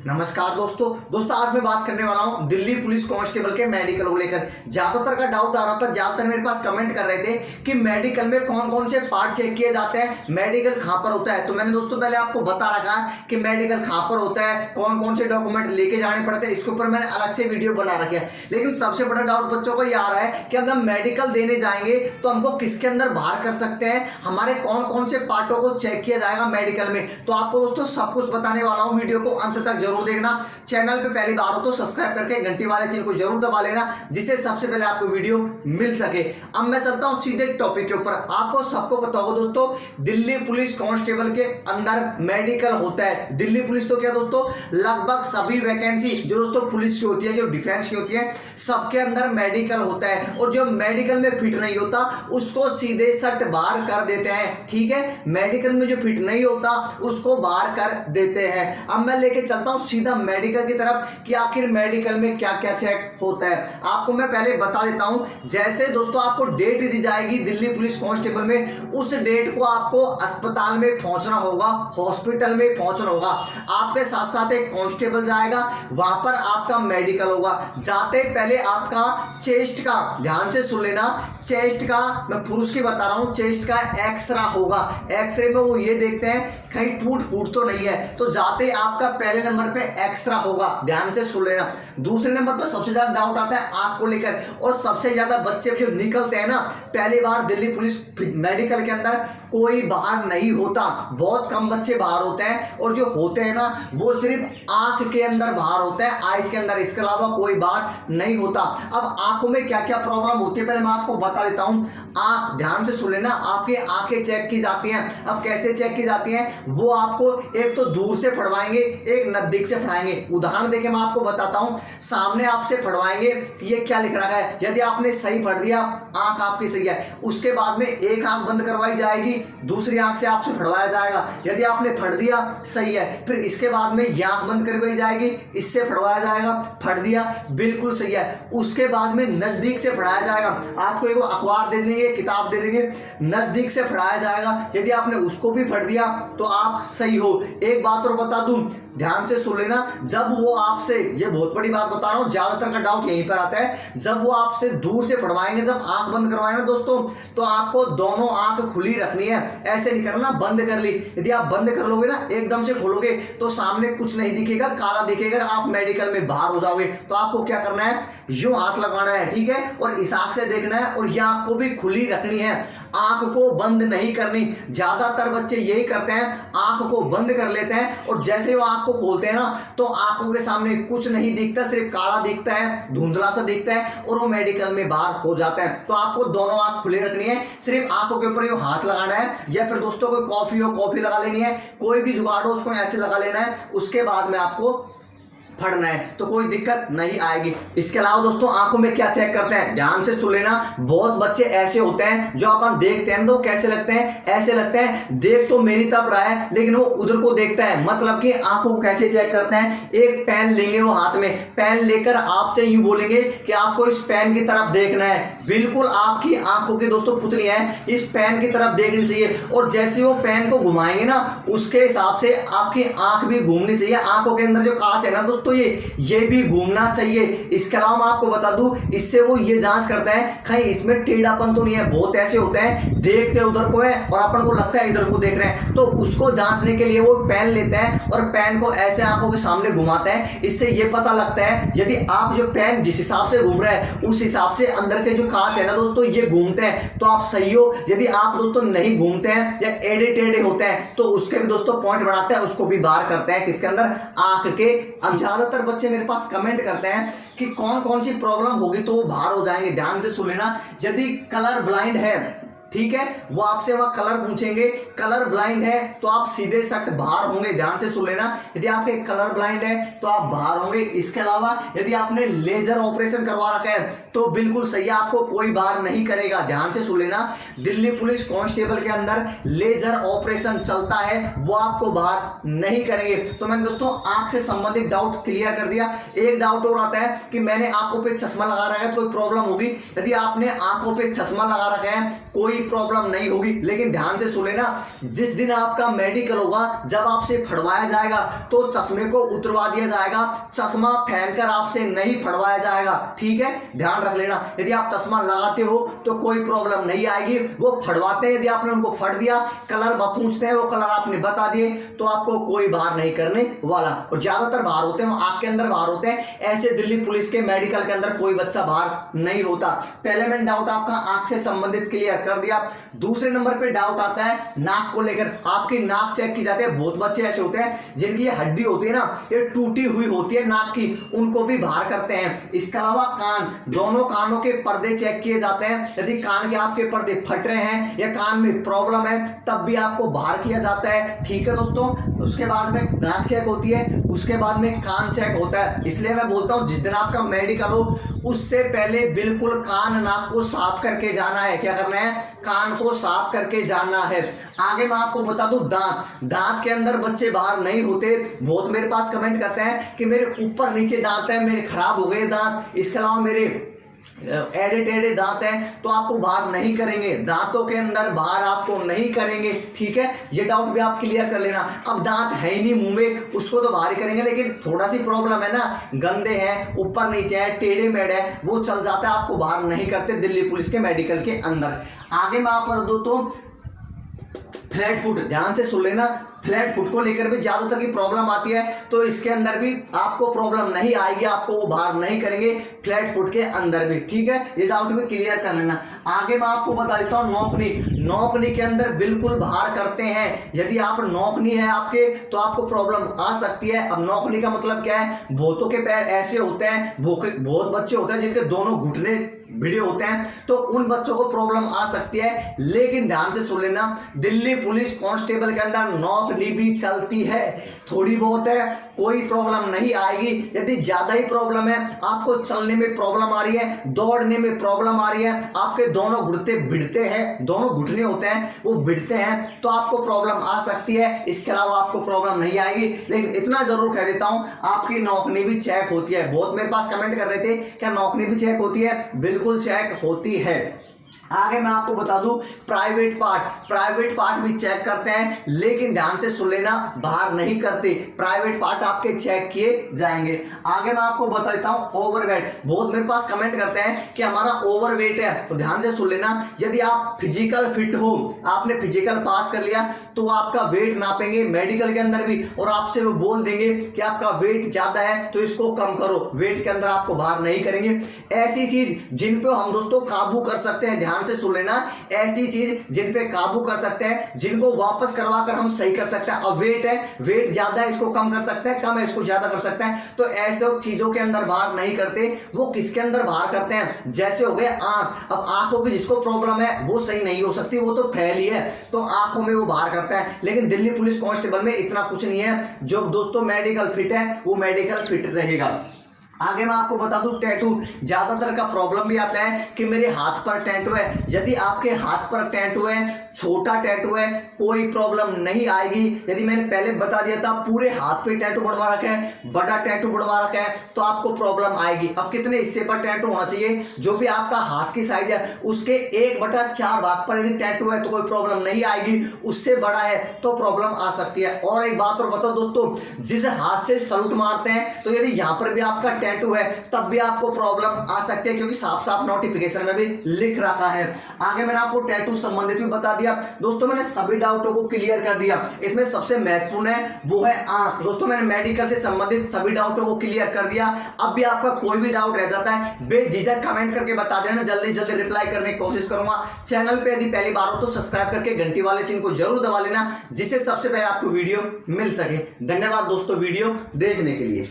नमस्कार दोस्तों आज मैं बात करने वाला हूं दिल्ली पुलिस कांस्टेबल के मेडिकल को लेकर। ज्यादातर का डाउट आ रहा था, ज्यादातर मेरे पास कमेंट कर रहे थे कि मेडिकल में कौन कौन से पार्ट चेक किए जाते हैं, मेडिकल कहां पर होता है। तो मैंने दोस्तों पहले आपको बता रखा कि मेडिकल कहां पर होता है, कौन कौन से डॉक्यूमेंट लेके जाने पड़ते हैं, इसके ऊपर मैंने अलग से वीडियो बना रखे है। लेकिन सबसे बड़ा डाउट बच्चों को ये आ रहा है कि अगर हम मेडिकल देने जाएंगे तो हमको किसके अंदर बाहर कर सकते हैं, हमारे कौन कौन से पार्टों को चेक किया जाएगा मेडिकल में। तो आपको दोस्तों सब कुछ बताने वाला हूं, वीडियो को अंत तक जरूर देखना। चैनल पे पहली बार हो तो सब्सक्राइब करके घंटी वाले चिन्ह को जरूर दबा लेना, जिससे सबसे पहले आपको वीडियो मिल सके। अब मैं चलता हूं सीधे टॉपिक के ऊपर। आपको सबको पता होगा दोस्तों, दिल्ली पुलिस कांस्टेबल के अंदर मेडिकल होता है। दिल्ली पुलिस तो क्या दोस्तों, लगभग सभी वैकेंसी जो दोस्तों पुलिस की होती है, जो डिफेंस की होती है, सबके अंदर मेडिकल होता है। और जो मेडिकल में फिट नहीं होता उसको सीधे सट बाहर कर देते हैं। ठीक है, मेडिकल में जो फिट नहीं होता उसको बाहर कर देते हैं। अब मैं लेके चलता हूं सीधा मेडिकल की तरफ कि आखिर मेडिकल में क्या क्या चेक होता है। आपको मैं पहले बता देता हूं, जैसे दोस्तों आपको डेट दी जाएगी दिल्ली पुलिस कांस्टेबल में, उस डेट को आपको अस्पताल में पहुंचना होगा, हॉस्पिटल में पहुंचना होगा। आपके साथ साथ एक कांस्टेबल जाएगा, वहां पर आपका मेडिकल होगा। जाते पहले आपका चेस्ट का, ध्यान से सुन लेना, चेस्ट का, मैं पुरुष की बता रहा हूं, चेस्ट का एक्सरे होगा। एक्सरे में वो ये देखते हैं कहीं टूट फूट तो नहीं है। तो जाते आपका पहले नंबर पे एक्सरा होगा, ध्यान से सुन लेना। दूसरे नंबर पर सबसे ज्यादा डाउट आता है आंख को लेकर, और सबसे ज्यादा बच्चे जो निकलते हैं ना पहली बार दिल्ली पुलिस मेडिकल के अंदर, कोई बाहर नहीं होता, बहुत कम बच्चे बाहर होते हैं, और जो होते हैं ना वो सिर्फ आंख के अंदर बाहर होता है, आईज के अंदर, इसके अलावा कोई बाहर नहीं होता। अब आंखों में क्या क्या प्रॉब्लम होती है पहले मैं आपको बता देता हूं। आंख, ध्यान से सुन लेना, आपकी आंखें चेक की जाती हैं। अब कैसे चेक की जाती हैं, वो आपको एक तो दूर से फड़वाएंगे, एक नजदीक से फड़वाएंगे। उदाहरण देके मैं आपको बताता हूं, सामने आपसे फड़वाएंगे कि ये क्या लिख रखा है, यदि आपने सही फड़ दिया, आंख आपकी सही है, उसके बाद में एक आंख बंद करवाई जाएगी, दूसरी आंख से आपसे फड़वाया जाएगा। यदि आपने फड़ दिया, सही है, फिर इसके बाद में यह आंख बंद करवाई जाएगी, इससे फड़वाया जाएगा, फड़ दिया, बिल्कुल सही है। उसके बाद में नजदीक से फड़ाया जाएगा, आपको एक अखबार दे देंगे, किताब दे देंगे, नजदीक से फड़ाया जाएगा। यदि आपने उसको भी फड़ दिया तो आप सही हो। एक बात और बता दूं, ध्यान से सुन लेना, जब वो आपसे, ये बहुत बड़ी बात बता रहा हूं, ज्यादातर का डाउट यहीं पर आता है, जब वो आपसे दूर से फड़वाएंगे, जब आंख बंद करवाएंगे दोस्तों, तो आपको दोनों आंख खुली रखनी है, ऐसे नहीं करना बंद कर ली। यदि आप बंद कर लोगे ना, एकदम से खोलोगे तो सामने कुछ नहीं दिखेगा, काला दिखेगा, आप मेडिकल में बाहर हो जाओगे। तो आपको क्या करना है, यूं हाथ लगाना है, ठीक है, और इस आंख से देखना है, और यह आंख को भी खुली रखनी है, आंख को बंद नहीं करनी। ज्यादातर बच्चे यही करते हैं, आंख को बंद कर लेते हैं, और जैसे वो आंख को खोलते हैं ना तो आंखों के सामने कुछ नहीं दिखता, सिर्फ काला दिखता है, धुंधला सा दिखता है, और वो मेडिकल में बाहर हो जाता है। तो आपको दोनों आंख खुले रखनी है, सिर्फ आंखों के ऊपर हाथ लगाना है, या फिर दोस्तों कोई कॉफी हो, कॉफी लगा लेनी है, कोई भी जुगाड़ हो उसको ऐसे लगा लेना है, उसके बाद में आपको फड़ना है, तो कोई दिक्कत नहीं आएगी। इसके अलावा दोस्तों आंखों में क्या चेक करते हैं, ध्यान से सुन लेना। बहुत बच्चे ऐसे होते हैं जो अपन देखते हैं तो कैसे लगते हैं, ऐसे लगते हैं, देख तो मेरी तरफ रहा है लेकिन वो उधर को देखता है। मतलब कि आंखों को कैसे चेक करते हैं, एक पेन लेंगे वो हाथ में, पेन लेकर आपसे यूं बोलेंगे कि आपको इस पेन की तरफ देखना है, बिल्कुल आपकी आंखों की दोस्तों पुतली है, इस पेन की तरफ देखनी चाहिए। और जैसे वो पेन को घुमाएंगे ना, उसके हिसाब से आपकी आंख भी घूमनी चाहिए, आंखों के अंदर जो कांच है ना दोस्तों, ये भी घूमना चाहिए। इसके अलावा मैं आपको बता दूं, इससे वो ये जांच करता है कहीं इसमें टेढ़ापन तो नहीं है। बहुत ऐसे होते हैं देखते उधर को है और अपन को लगता है इधर को देख रहे हैं, तो उसको जांचने के लिए वो पेन लेते हैं और पेन को ऐसे आंखों के सामने घुमाते हैं। इससे ये पता लगता है, यदि आप जो पेन जिस हिसाब से घूम रहे हैं उस हिसाब से अंदर के जो कांच है ना दोस्तों ये घूमते हैं, तो आप सही हो। यदि आप दोस्तों नहीं घूमते हैं या एड़े टेढ़े होते हैं तो उसके भी दोस्तों पॉइंट बनाते हैं, उसको भी बाहर करते हैं, किसके अंदर, आंख के। ज्यादातर बच्चे मेरे पास कमेंट करते हैं कि कौन कौन सी प्रॉब्लम होगी तो वो बाहर हो जाएंगे। ध्यान से सुन लेना, यदि कलर ब्लाइंड है, ठीक है, वो आपसे वहां कलर पूछेंगे, कलर ब्लाइंड है तो आप सीधे सट बाहर होंगे। ध्यान से सुन लेना, यदि आपके कलर ब्लाइंड है तो आप बाहर होंगे। इसके अलावा यदि आपने लेजर ऑपरेशन करवा रखा है तो बिल्कुल सही है, आपको कोई बाहर नहीं करेगा। ध्यान से सुन लेना, दिल्ली पुलिस कांस्टेबल के अंदर लेजर ऑपरेशन चलता है, वो आपको बाहर नहीं करेंगे। तो मैंने दोस्तों आंख से संबंधित डाउट क्लियर कर दिया। एक डाउट और आता है कि मैंने आंखों पे चश्मा लगा रखा है तो कोई प्रॉब्लम होगी। यदि आपने आंखों पे चश्मा लगा रखा है, कोई प्रॉब्लम नहीं होगी। लेकिन ध्यान से सुन लेना, जिस दिन आपका मेडिकल होगा, जब आपसे फड़वाया जाएगा तो चश्मे को उतरवा दिया जाएगा, चश्मा पहनकर आपसे नहीं फड़वाया जाएगा। ठीक है, ध्यान रख लेना। यदि आप चश्मा लगाते हो तो कोई प्रॉब्लम नहीं आएगी। वो फड़वाते हैं, यदि आपने उनको फड़ दिया, कलर पूछते हैं, वो कलर आपने बता दिए तो आपको कोई बाहर नहीं करने वाला। और ज्यादातर बाहर होते हैं वो आंख के अंदर बाहर होते हैं, ऐसे दिल्ली पुलिस के मेडिकल के अंदर कोई बच्चा बाहर नहीं होता। पहले मैंने डाउट आपका आंख से संबंधित क्लियर कर दिया। दूसरे नंबर पे डाउट आता है नाक को लेकर। आपकी नाक चेक की जाती है। बहुत बच्चे ऐसे होते हैं जिनकी हड्डी होती है ना, ये टूटी हुई होती है नाक की, उनको भी बाहर करते हैं। इसके अलावा कान, दोनों कानों के पर्दे चेक किए जाते हैं। यदि कान के आपके पर्दे फट रहे हैं या कान में प्रॉब्लम है तब भी आपको बाहर किया जाता है। ठीक है दोस्तों, उसके बाद में नाक चेक होती है, उसके बाद में कान चेक होता है। इसलिए मैं बोलता हूं जिस दिन आपका मेडिकल हो उससे पहले बिल्कुल कान नाक को साफ करके जाना है। क्या करना है? कान को साफ करके जाना है। आगे मैं आपको बता दूं दांत के अंदर बच्चे बाहर नहीं होते। बहुत मेरे पास कमेंट करते हैं कि मेरे ऊपर नीचे दांत है, मेरे खराब हो गए दांत, इसके अलावा मेरे एडे टेढ़े दांत हैं, तो आपको बाहर नहीं करेंगे, दांतों के अंदर बाहर आपको नहीं करेंगे। ठीक है, ये डाउट भी आप क्लियर कर लेना। अब दांत है ही नहीं मुंह में, उसको तो बाहर ही करेंगे, लेकिन थोड़ा सी प्रॉब्लम है ना, गंदे हैं, ऊपर नीचे है, टेढ़े मेढ़े है, वो चल जाता है, आपको बाहर नहीं करते दिल्ली पुलिस के मेडिकल के अंदर। आगे मैं आपको बता दूं तो फ्लैट फुट, ध्यान से सुन लेना, फ्लैट फुट को लेकर भी ज्यादातर की प्रॉब्लम आती है, तो इसके अंदर भी आपको प्रॉब्लम नहीं आएगी, आपको वो बाहर नहीं करेंगे फ्लैट फुट के अंदर भी। ठीक है, ये डाउट भी क्लियर कर लेना। आगे मैं आपको बता देता हूँ नौकनी के अंदर बिल्कुल बाहर करते हैं। यदि आप नौकनी है आपके तो आपको प्रॉब्लम आ सकती है। अब नौकनी का मतलब क्या है? बहुतों के पैर ऐसे होते हैं, बहुत बच्चे होते हैं जिनके दोनों घुटने भिड़े होते हैं, तो उन बच्चों को प्रॉब्लम आ सकती है। लेकिन ध्यान से सुन लेना, दिल्ली पुलिस कांस्टेबल के अंदर नौकनी भी चलती है, थोड़ी बहुत है, कोई प्रॉब्लम नहीं आएगी। यदि ज्यादा ही प्रॉब्लम है, आपको चलने में प्रॉब्लम आ रही है, दौड़ने में प्रॉब्लम आ रही है, आपके दोनों घुटने भिड़ते हैं, दोनों घुटने होते हैं वो भिड़ते हैं, तो आपको प्रॉब्लम आ सकती है। इसके अलावा आपको प्रॉब्लम नहीं आएगी। लेकिन इतना जरूर कह देता हूं, आपकी नौकनी भी चेक होती है। बहुत मेरे पास कमेंट कर रहे थे क्या नौकनी भी चेक होती है? बिल्कुल चेक होती है। आगे मैं आपको बता दूं प्राइवेट पार्ट भी चेक करते हैं, लेकिन ध्यान से सुन लेना, बाहर नहीं करते, प्राइवेट पार्ट आपके चेक किए जाएंगे। आगे मैं आपको बता देता हूं ओवरवेट। बहुत मेरे पास कमेंट करते हैं कि हमारा ओवरवेट है, तो ध्यान से सुन लेना, यदि आप फिजिकल फिट हो, आपने फिजिकल पास कर लिया, तो आपका वेट नापेंगे मेडिकल के अंदर भी, और आपसे वो बोल देंगे कि आपका वेट ज्यादा है तो इसको कम करो, वेट के अंदर आपको बाहर नहीं करेंगे। ऐसी चीज जिन पे हम दोस्तों काबू कर सकते हैं, ध्यान से सुन लेना, ऐसी चीज जिन पे काबू कर सकते हैं, जिनको वापस करवा कर हम सही कर सकते हैं। अब वेट है, वेट ज्यादा है, इसको कम कर सकते हैं, कम है, इसको ज्यादा कर सकते हैं, तो ऐसे चीजों के अंदर बाहर नहीं करते। वो किसके अंदर बाहर करते हैं? जैसे हो गए आंख। अब आंखों की जिसको प्रॉब्लम है वो सही नहीं हो सकती, वो तो फैली है, तो आंखों में वो बाहर करता है। लेकिन दिल्ली पुलिस कांस्टेबल में इतना कुछ नहीं है। जो दोस्तों मेडिकल फिट है वो मेडिकल फिट रहेगा। आगे मैं आपको बता दूं टैटू, ज्यादातर का प्रॉब्लम भी आता है कि मेरे हाथ पर टैटू है। यदि आपके हाथ पर टैटू है, छोटा टैटू है, कोई प्रॉब्लम नहीं आएगी। यदि मैंने पहले बता दिया था पूरे हाथ पे टैटू बढ़वा रखा है, बड़ा टैटू बढ़वा रखा है, तो आपको प्रॉब्लम आएगी। अब कितने हिस्से पर टैटू होना चाहिए? जो भी आपका हाथ की साइज है उसके 1/4 भाग पर यदि टैटू है तो कोई प्रॉब्लम नहीं आएगी, उससे बड़ा है तो प्रॉब्लम आ सकती है। और एक बात और बताओ दोस्तों, जिस हाथ से सलूट मारते हैं, तो यदि यहां पर भी आपका टैटू है तब भी आपको प्रॉब्लम आ सकती है, क्योंकि साफ साफ नोटिफिकेशन में भी लिख रखा है। आगे मैंने आपको टैटू संबंधित भी बता दिया। दोस्तों मैंने सभी डाउटों को क्लियर कर दिया। इसमें सबसे महत्वपूर्ण है वो है आंख। दोस्तों मैंने मेडिकल से संबंधित सभी डाउटों को क्लियर कर दिया। अब भी आपका कोई भी डाउट रह जाता है बेझिझक कमेंट करके बता देना, जल्दी जल्दी रिप्लाई करने की कोशिश करूंगा। चैनल पे यदि पहली बार हो तो सब्सक्राइब करके घंटी वाले चिन्ह को जरूर दबा लेना, जिससे सबसे पहले आपको वीडियो मिल सके। धन्यवाद दोस्तों वीडियो देखने के लिए।